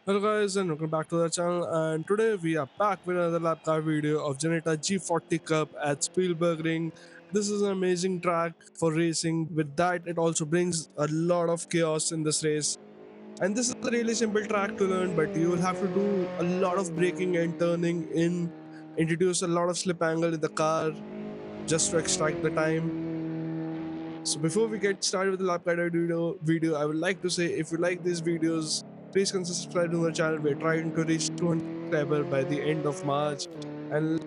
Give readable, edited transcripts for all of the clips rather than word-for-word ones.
Hello guys and welcome back to the channel, and today we are back with another lap car video of Ginetta G40 Cup at Spielberg Ring. This is an amazing track for racing. With that, it also brings a lot of chaos in this race. And this is a really simple track to learn, but you will have to do a lot of braking and turning in, introduce a lot of slip angle in the car just to extract the time. So before we get started with the lap guide video, I would like to say if you like these videos, please consider subscribing to the channel. We're trying to reach 200 subscribers by the end of March. And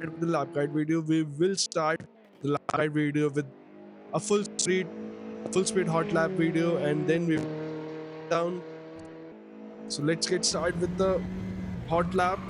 with the lap guide video, we will start the lap guide video with a full speed hot lap video, and then we will down. So let's get started with the hot lap.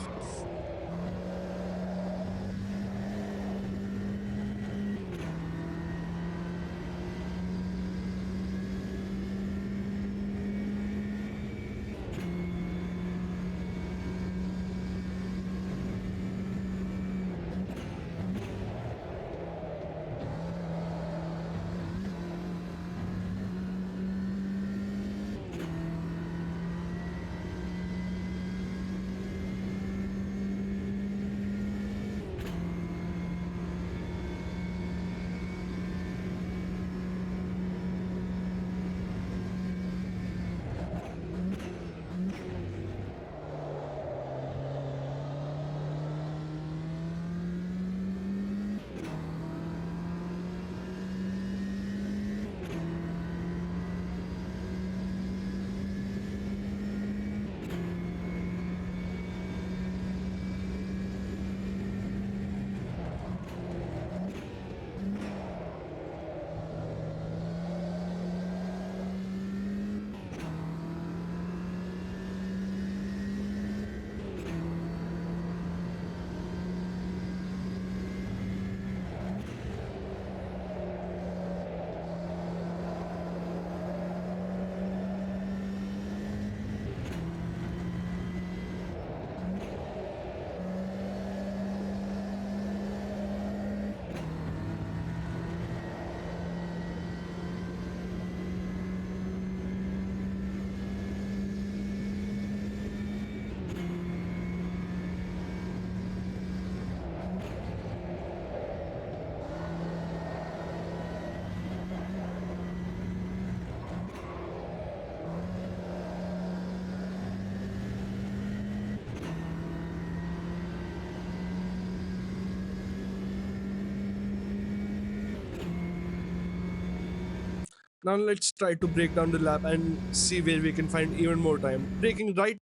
Now let's try to break down the lap and see where we can find even more time. Braking right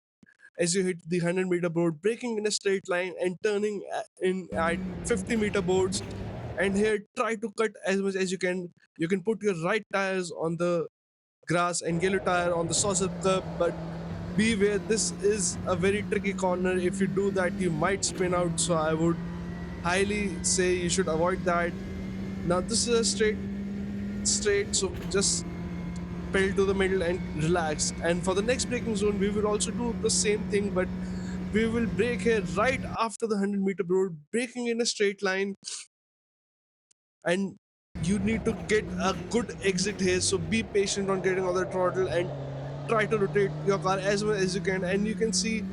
as you hit the 100-meter board, braking in a straight line and turning in at 50-meter boards. And here, try to cut as much as you can. You can put your right tires on the grass and yellow tire on the saucer curb, but beware, this is a very tricky corner. If you do that, you might spin out. So I would highly say you should avoid that. Now this is a straight, so just pedal to the middle and relax. And for the next braking zone, we will also do the same thing, but we will brake here right after the 100-meter road, braking in a straight line, and you need to get a good exit here. So be patient on getting on the throttle and try to rotate your car as well as you can. And you can see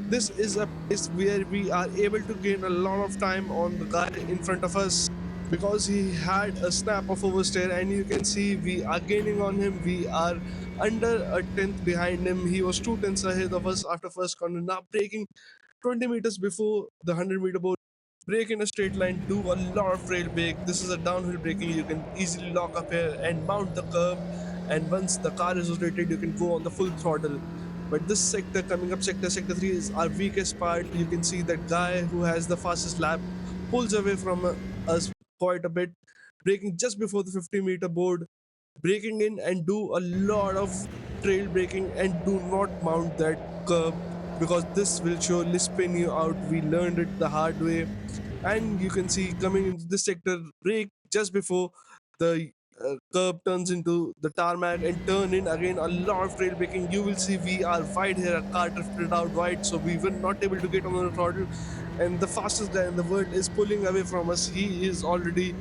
this is a place where we are able to gain a lot of time on the guy in front of us because he had a snap of oversteer, and you can see we are gaining on him. We are under a tenth behind him. He was 2 tenths ahead of us after first corner. Now braking 20 meters before the 100-meter board, brake in a straight line, do a lot of rail brake. This is a downhill braking. You can easily lock up here and mount the curb, and once the car is rotated, you can go on the full throttle. But this sector coming up, sector 3 is our weakest part. You can see that guy who has the fastest lap pulls away from us quite a bit, braking just before the 50-meter board, braking in and do a lot of trail braking, and do not mount that curb because this will surely spin you out. We learned it the hard way. And you can see coming into this sector, brake just before the curb turns into the tarmac and turn in again, a lot of trail braking. You will see we are wide here, a car drifted out wide, so we were not able to get on the throttle, and the fastest guy in the world is pulling away from us. He is already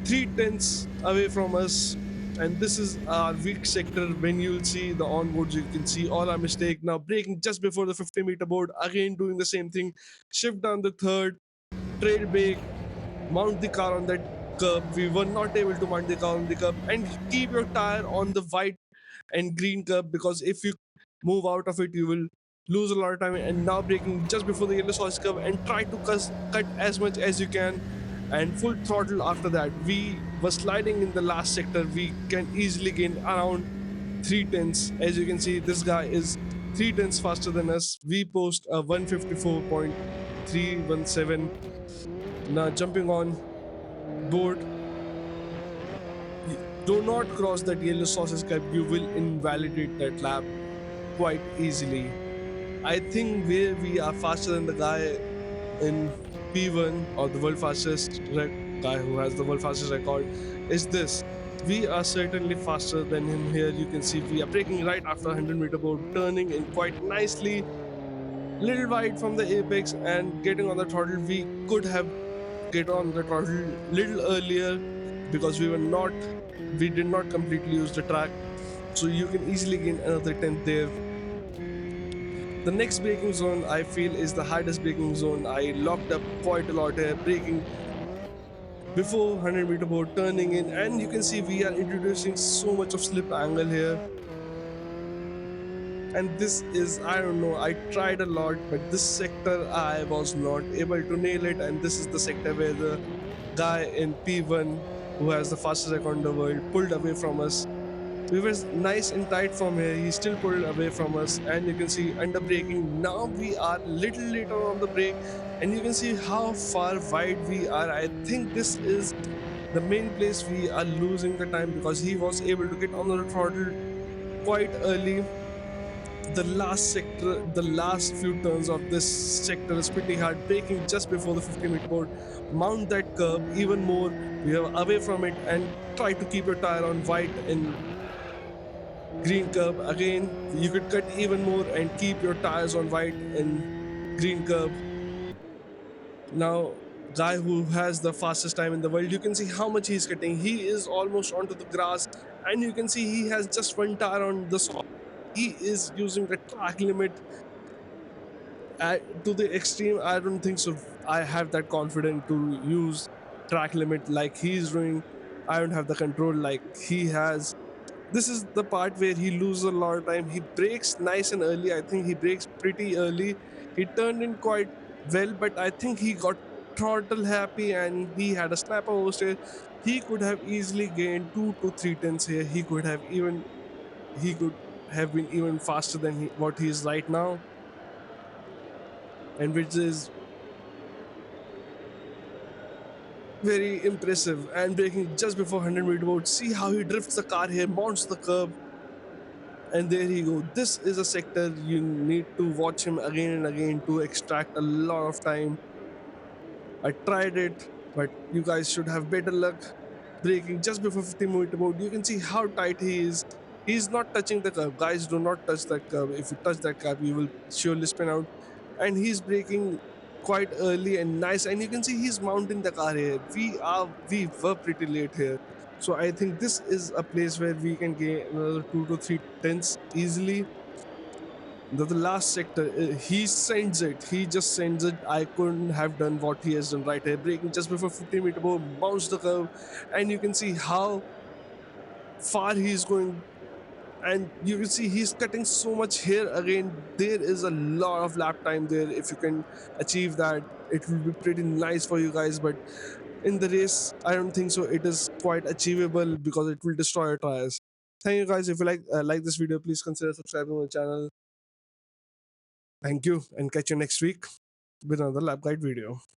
3 tenths away from us. And this is our weak sector. When you'll see the onboards, you can see all our mistake. Now braking just before the 50-meter board, again doing the same thing. Shift down the third, trail brake, mount the car on that curb. We were not able to mount the car on the curb, and keep your tire on the white and green curb, because if you move out of it, you will lose a lot of time. And now braking just before the yellow sauce curve, and try to cut as much as you can, and full throttle after that. We were sliding in the last sector. We can easily gain around 3 tenths. As you can see, this guy is 3 tenths faster than us. We post a 154.317. Now jumping on board, do not cross that yellow sauces curve. You will invalidate that lap quite easily. I think where we are faster than the guy in P1, or the world fastest guy who has the world fastest record, is this. We are certainly faster than him here. You can see we are braking right after 100-meter board, turning in quite nicely, little wide from the apex, and getting on the throttle. We could have get on the throttle little earlier, because we did not completely use the track. So you can easily gain another 10th there. The next braking zone I feel is the hardest braking zone. I locked up quite a lot here, braking before 100-meter board, turning in, and you can see we are introducing so much of slip angle here. And this is, I don't know, I tried a lot, but this sector I was not able to nail it. And this is the sector where the guy in P1, who has the fastest record in the world, pulled away from us. We were nice and tight from here. He still pulled away from us, and you can see under braking. Now we are little later on the brake, and you can see how far wide we are. I think this is the main place we are losing the time, because he was able to get on the throttle quite early. The last few turns of this sector is pretty hard. Braking just before the 50-meter board, mount that curb even more. We are away from it, and try to keep your tire on white and green curb. Again, you could cut even more and keep your tires on white and green curb. Now, guy who has the fastest time in the world, you can see how much he's cutting. He is almost onto the grass, and you can see he has just one tire on the soft. He is using the track limit to the extreme. I don't think so. I have that confidence to use track limit like he's doing. I don't have the control like he has. This is the part where he loses a lot of time. He breaks nice and early. I think he breaks pretty early. He turned in quite well, but I think he got throttle happy, and he had a snap oversteer. He could have easily gained 2 to 3 tenths here. He could have been even faster than what he is right now, and which is very impressive. And braking just before 100-meter board. See how he drifts the car here, mounts the curb, and there he go. This is a sector you need to watch him again and again to extract a lot of time. I tried it, but you guys should have better luck. Braking just before 50-meter board, you can see how tight he is. He's not touching the curb. Guys, do not touch that curb. If you touch that curb, you will surely spin out. And he's braking quite early and nice. And you can see he's mounting the car here. We were pretty late here. So I think this is a place where we can gain another 2 to 3 tenths easily. The last sector, he sends it. He just sends it. I couldn't have done what he has done right here. Braking just before 50-meter board, bounce the curve, and you can see how far he's going. And you can see he's cutting so much here again. There is a lot of lap time there. If you can achieve that, it will be pretty nice for you guys. But in the race, I don't think so. It is quite achievable, because it will destroy your tires. Thank you guys. If you like this video, please consider subscribing to the channel. Thank you, and catch you next week with another lab guide video.